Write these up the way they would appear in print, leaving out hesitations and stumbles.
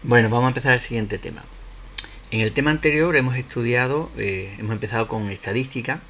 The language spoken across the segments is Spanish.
Bueno, vamos a empezar el siguiente tema. En el tema anterior hemos empezado con estadística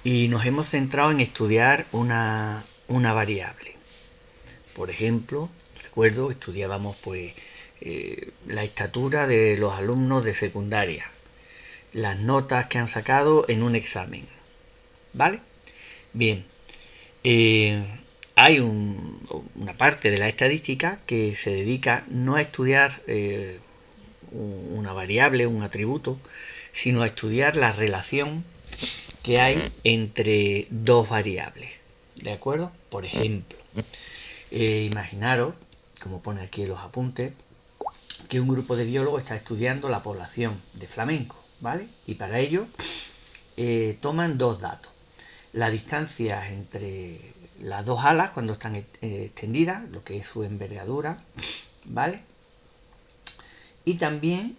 y nos hemos centrado en estudiar una variable. Por ejemplo, recuerdo, estudiábamos la estatura de los alumnos de secundaria, las notas que han sacado en un examen. ¿Vale? Bien, eh, hay una parte de la estadística que se dedica no a estudiar una variable, un atributo, sino a estudiar la relación que hay entre dos variables. ¿De acuerdo? Por ejemplo, imaginaros, como pone aquí en los apuntes, que un grupo de biólogos está estudiando la población de flamencos, ¿vale? Y para ello toman dos datos. La distancia entre las dos alas cuando están extendidas, lo que es su envergadura, ¿vale? Y también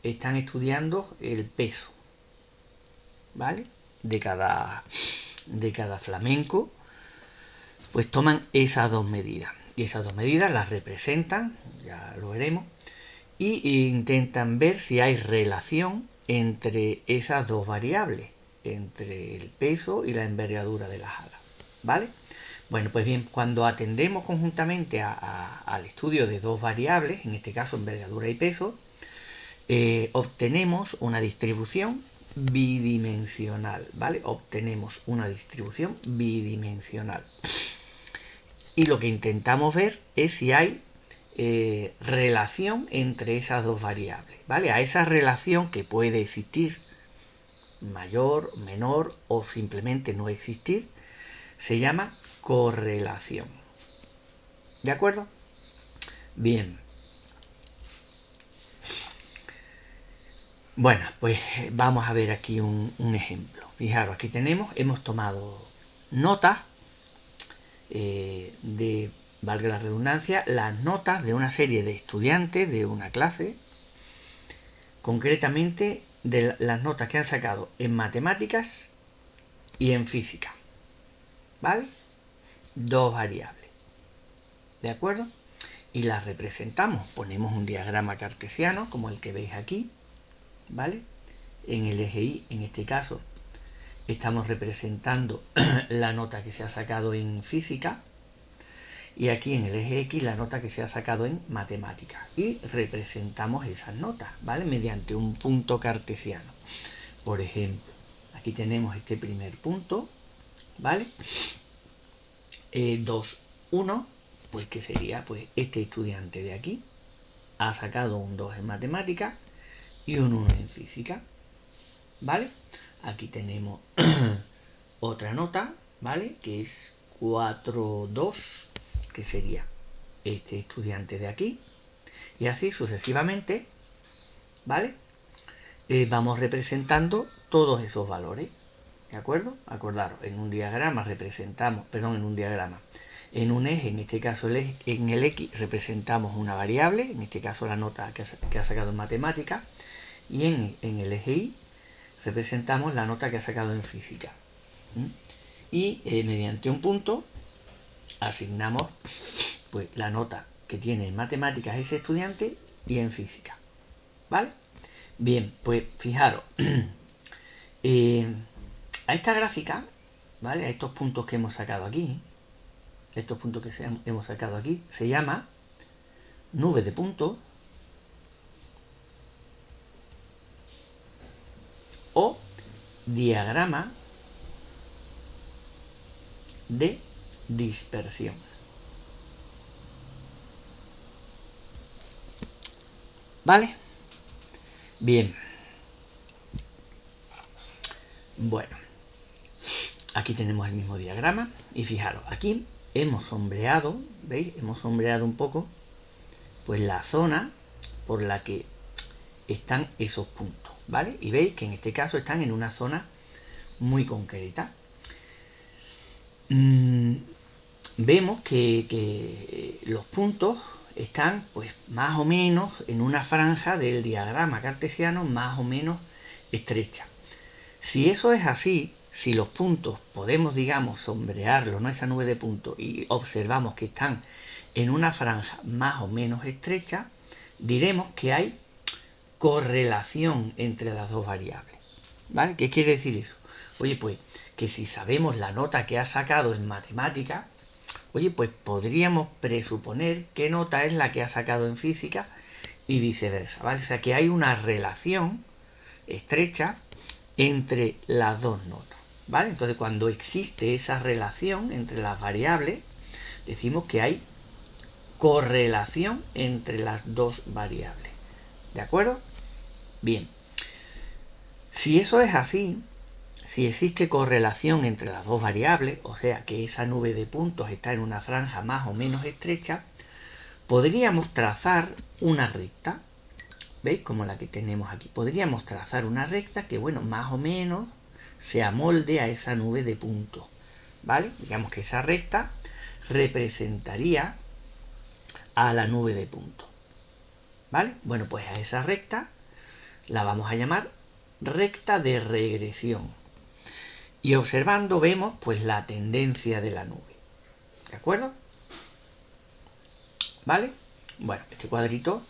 están estudiando el peso, ¿vale? De cada flamenco, pues toman esas dos medidas. Y esas dos medidas las representan, ya lo veremos, y intentan ver si hay relación entre esas dos variables, entre el peso y la envergadura de las alas, ¿vale? Bueno, pues bien, cuando atendemos conjuntamente al estudio de dos variables, en este caso envergadura y peso, obtenemos una distribución bidimensional, ¿vale? Obtenemos una distribución bidimensional. Y lo que intentamos ver es si hay relación entre esas dos variables, ¿vale? A esa relación que puede existir mayor, menor o simplemente no existir, se llama correlación. ¿De acuerdo? Bien. Bueno, pues vamos a ver aquí un ejemplo. Fijaros, aquí hemos tomado notas valga la redundancia, las notas de una serie de estudiantes de una clase, concretamente de las notas que han sacado en matemáticas y en física. ¿Vale? Dos variables. ¿De acuerdo? Y las representamos. Ponemos un diagrama cartesiano, como el que veis aquí, ¿vale? En el eje Y, en este caso, estamos representando la nota que se ha sacado en física, y aquí en el eje X la nota que se ha sacado en matemáticas, y representamos esas notas, ¿vale? Mediante un punto cartesiano. Por ejemplo, aquí tenemos este primer punto, ¿vale? 2, 1, pues que sería, pues este estudiante de aquí ha sacado un 2 en matemáticas y un 1 en física, ¿vale? Aquí tenemos otra nota, ¿vale? Que es 4, 2, que sería este estudiante de aquí, y así sucesivamente, ¿vale? Vamos representando todos esos valores, ¿de acuerdo? Acordaros, en un diagrama en un eje, en este caso en el X representamos una variable, en este caso la nota que ha sacado en matemáticas, y en el eje Y representamos la nota que ha sacado en física. Y mediante un punto asignamos pues la nota que tiene en matemáticas ese estudiante y en física, ¿vale? Bien, pues fijaros, a esta gráfica, ¿vale? A estos puntos que hemos sacado aquí, hemos sacado aquí, se llama nube de puntos o diagrama de dispersión. ¿Vale? Bien. Bueno, aquí tenemos el mismo diagrama y fijaros, aquí hemos sombreado, ¿veis? Hemos sombreado un poco pues la zona por la que están esos puntos, ¿vale? Y veis que en este caso están en una zona muy concreta. Vemos que los puntos están pues más o menos en una franja del diagrama cartesiano más o menos estrecha. Si eso es así, si los puntos podemos, digamos, sombrearlo, ¿no? Esa nube de puntos, y observamos que están en una franja más o menos estrecha, diremos que hay correlación entre las dos variables. ¿Vale? ¿Qué quiere decir eso? Oye, pues que si sabemos la nota que ha sacado en matemática, oye, pues podríamos presuponer qué nota es la que ha sacado en física y viceversa, ¿vale? O sea que hay una relación estrecha entre las dos notas, ¿vale? Entonces cuando existe esa relación entre las variables, decimos que hay correlación entre las dos variables, ¿de acuerdo? Bien, si eso es así, si existe correlación entre las dos variables, o sea que esa nube de puntos está en una franja más o menos estrecha, podríamos trazar una recta, ¿veis? Como la que tenemos aquí. Podríamos trazar una recta que, bueno, más o menos se amolde a esa nube de puntos, ¿vale? Digamos que esa recta representaría a la nube de puntos, ¿vale? Bueno, pues a esa recta la vamos a llamar recta de regresión. Y observando vemos pues la tendencia de la nube, ¿de acuerdo? ¿Vale? Bueno, este cuadrito,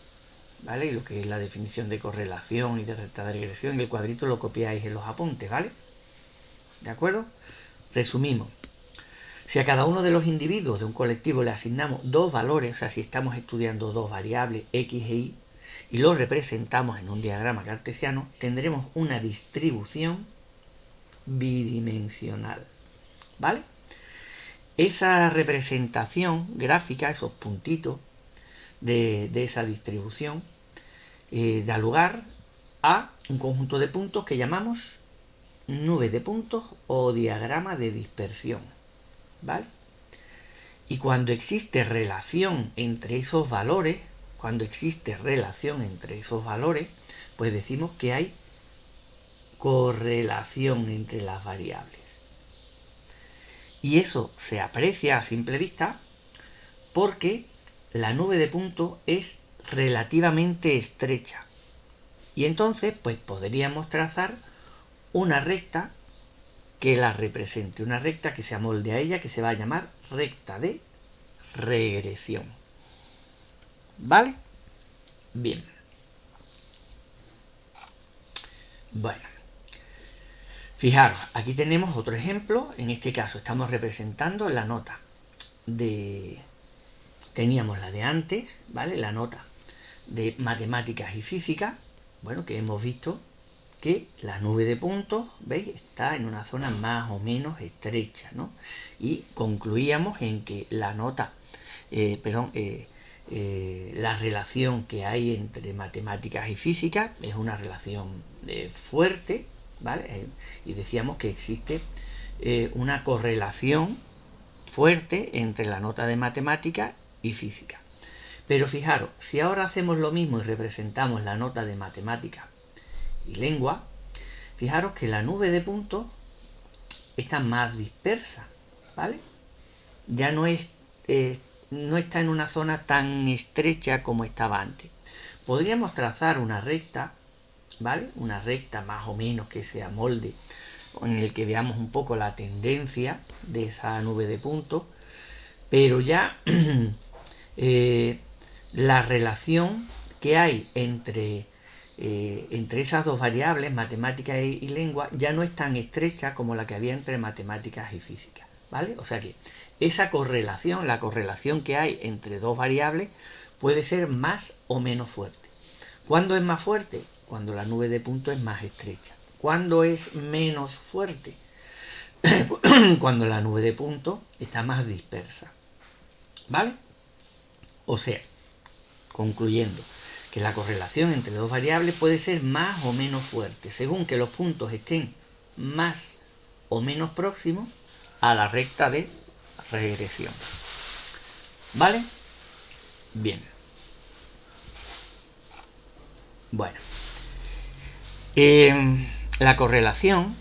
¿vale? Y lo que es la definición de correlación y de recta de regresión, el cuadrito lo copiáis en los apuntes, ¿vale? ¿De acuerdo? Resumimos. Si a cada uno de los individuos de un colectivo le asignamos dos valores, o sea, si estamos estudiando dos variables, x e y, y los representamos en un diagrama cartesiano, tendremos una distribución bidimensional, ¿vale? Esa representación gráfica, esos puntitos de esa distribución, da lugar a un conjunto de puntos que llamamos nube de puntos o diagrama de dispersión, ¿vale? Y cuando existe relación entre esos valores, pues decimos que hay correlación entre las variables. Y eso se aprecia a simple vista porque la nube de puntos es relativamente estrecha. Y entonces, pues podríamos trazar una recta que la represente, una recta que se amolde a ella, que se va a llamar recta de regresión. ¿Vale? Bien. Bueno. Fijaros, aquí tenemos otro ejemplo. En este caso estamos representando la nota de... Teníamos la de antes, ¿vale? La nota de matemáticas y física. Bueno, que hemos visto que la nube de puntos, ¿veis? Está en una zona más o menos estrecha, ¿no? Y concluíamos en que la nota, la relación que hay entre matemáticas y física es una relación fuerte, ¿vale? Y decíamos que existe una correlación fuerte entre la nota de matemática y física. Pero fijaros, si ahora hacemos lo mismo y representamos la nota de matemática y lengua, fijaros que la nube de puntos está más dispersa, ¿vale? Ya no está en una zona tan estrecha como estaba antes. Podríamos trazar una recta, ¿vale? Una recta más o menos que se amolde, en el que veamos un poco la tendencia de esa nube de puntos, pero ya la relación que hay entre esas dos variables, matemáticas y lengua, ya no es tan estrecha como la que había entre matemáticas y física, ¿vale? O sea que esa correlación, la correlación que hay entre dos variables, puede ser más o menos fuerte. ¿Cuándo es más fuerte? Cuando la nube de puntos es más estrecha. ¿Cuándo es menos fuerte? Cuando la nube de puntos está más dispersa, ¿vale? O sea, concluyendo, que la correlación entre dos variables puede ser más o menos fuerte, según que los puntos estén más o menos próximos a la recta de regresión. ¿Vale? Bien. Bueno. La correlación,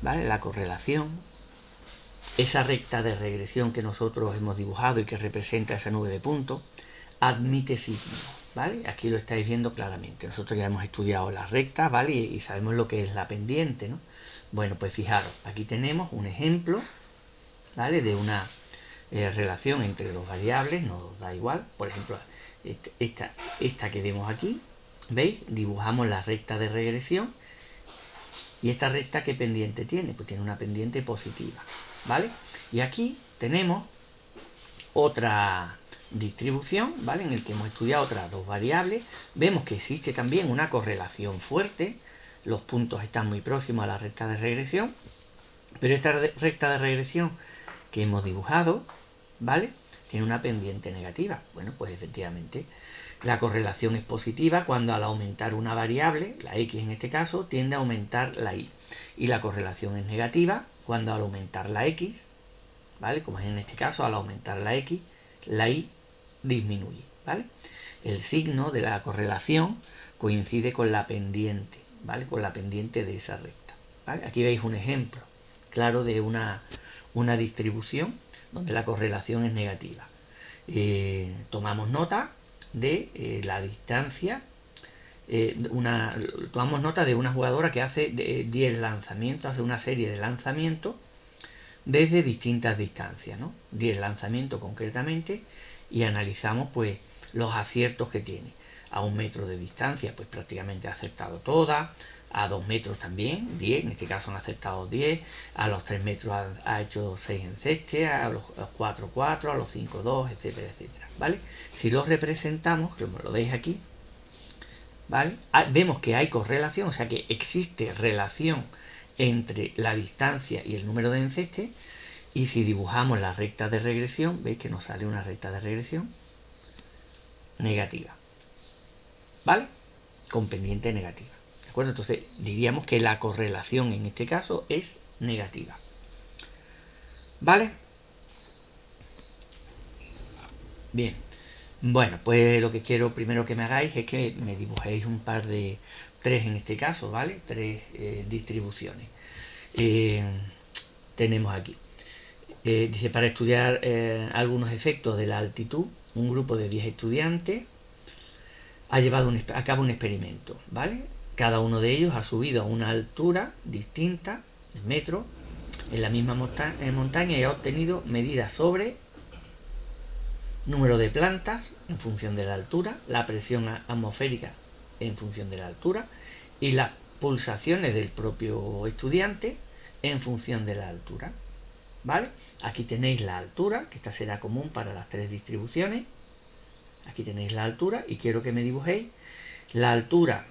¿vale? La correlación, esa recta de regresión que nosotros hemos dibujado y que representa esa nube de puntos, admite signos, ¿vale? Aquí lo estáis viendo claramente. Nosotros ya hemos estudiado las rectas, ¿vale? Y sabemos lo que es la pendiente, ¿no? Bueno, pues fijaros, aquí tenemos un ejemplo, ¿vale? De una relación entre dos variables, nos da igual. Por ejemplo, esta que vemos aquí, ¿veis? Dibujamos la recta de regresión. ¿Y esta recta qué pendiente tiene? Pues tiene una pendiente positiva, ¿vale? Y aquí tenemos otra distribución, ¿vale? En el que hemos estudiado otras dos variables. Vemos que existe también una correlación fuerte. Los puntos están muy próximos a la recta de regresión. Pero esta recta de regresión que hemos dibujado, ¿vale? Tiene una pendiente negativa. Bueno, pues efectivamente la correlación es positiva cuando al aumentar una variable, la x en este caso, tiende a aumentar la y. Y la correlación es negativa cuando al aumentar la x, ¿vale? Como es en este caso, al aumentar la x, la y disminuye, ¿vale? El signo de la correlación coincide con la pendiente, ¿vale? Con la pendiente de esa recta, ¿vale? Aquí veis un ejemplo claro de una distribución donde la correlación es negativa. Tomamos nota de la distancia, tomamos nota de una jugadora que hace 10 lanzamientos, hace una serie de lanzamientos desde distintas distancias, ¿no? 10 lanzamientos concretamente, y analizamos pues los aciertos que tiene. A 1 metro de distancia pues prácticamente ha acertado todas, a 2 metros también 10, en este caso han acertado 10, a los 3 metros ha hecho 6 encestes, a los 4 4, a los 5 2, etcétera, etcétera, ¿vale? Si los representamos, como lo veis aquí, ¿vale? Vemos que hay correlación, o sea que existe relación entre la distancia y el número de encestes, y si dibujamos la recta de regresión, veis que nos sale una recta de regresión negativa, ¿vale? Con pendiente negativa, ¿de acuerdo? Entonces diríamos que la correlación en este caso es negativa, ¿vale? Bien, bueno, pues lo que quiero primero que me hagáis es que me dibujéis un par de, tres en este caso, ¿vale? Tres distribuciones. Tenemos aquí. Dice, para estudiar algunos efectos de la altitud, un grupo de 10 estudiantes ha llevado a cabo un experimento, ¿vale? Cada uno de ellos ha subido a una altura distinta, en metros, en la misma montaña, y ha obtenido medidas sobre número de plantas en función de la altura, la presión atmosférica en función de la altura y las pulsaciones del propio estudiante en función de la altura, ¿vale? Aquí tenéis la altura, que esta será común para las tres distribuciones. Aquí tenéis la altura y quiero que me dibujéis la altura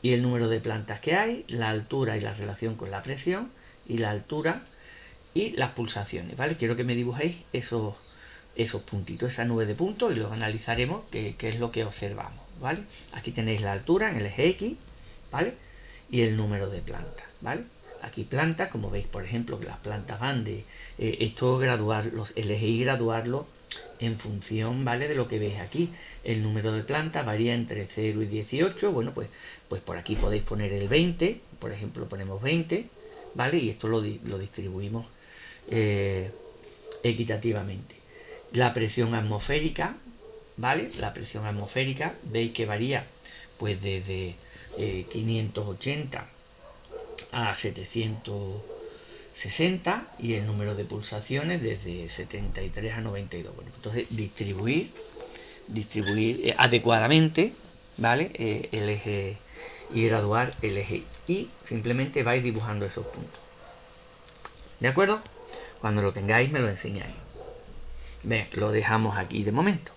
y el número de plantas que hay, la altura y la relación con la presión, y la altura y las pulsaciones, ¿vale? Quiero que me dibujéis esos puntitos, esa nube de puntos, y luego analizaremos qué es lo que observamos, ¿vale? Aquí tenéis la altura en el eje X, ¿vale? Y el número de plantas, ¿vale? Aquí plantas, como veis, por ejemplo, que las plantas van de esto el eje Y graduarlo en función, ¿vale? De lo que veis aquí. El número de plantas varía entre 0 y 18. Bueno, pues por aquí podéis poner el 20, por ejemplo, ponemos 20, ¿vale? Y esto lo distribuimos equitativamente. La presión atmosférica, ¿vale? La presión atmosférica, veis que varía pues desde 580 a 760, y el número de pulsaciones desde 73 a 92. Bueno, entonces distribuir adecuadamente, ¿vale? El eje y graduar el eje, y simplemente vais dibujando esos puntos, ¿de acuerdo? Cuando lo tengáis me lo enseñáis. Bien, lo dejamos aquí de momento.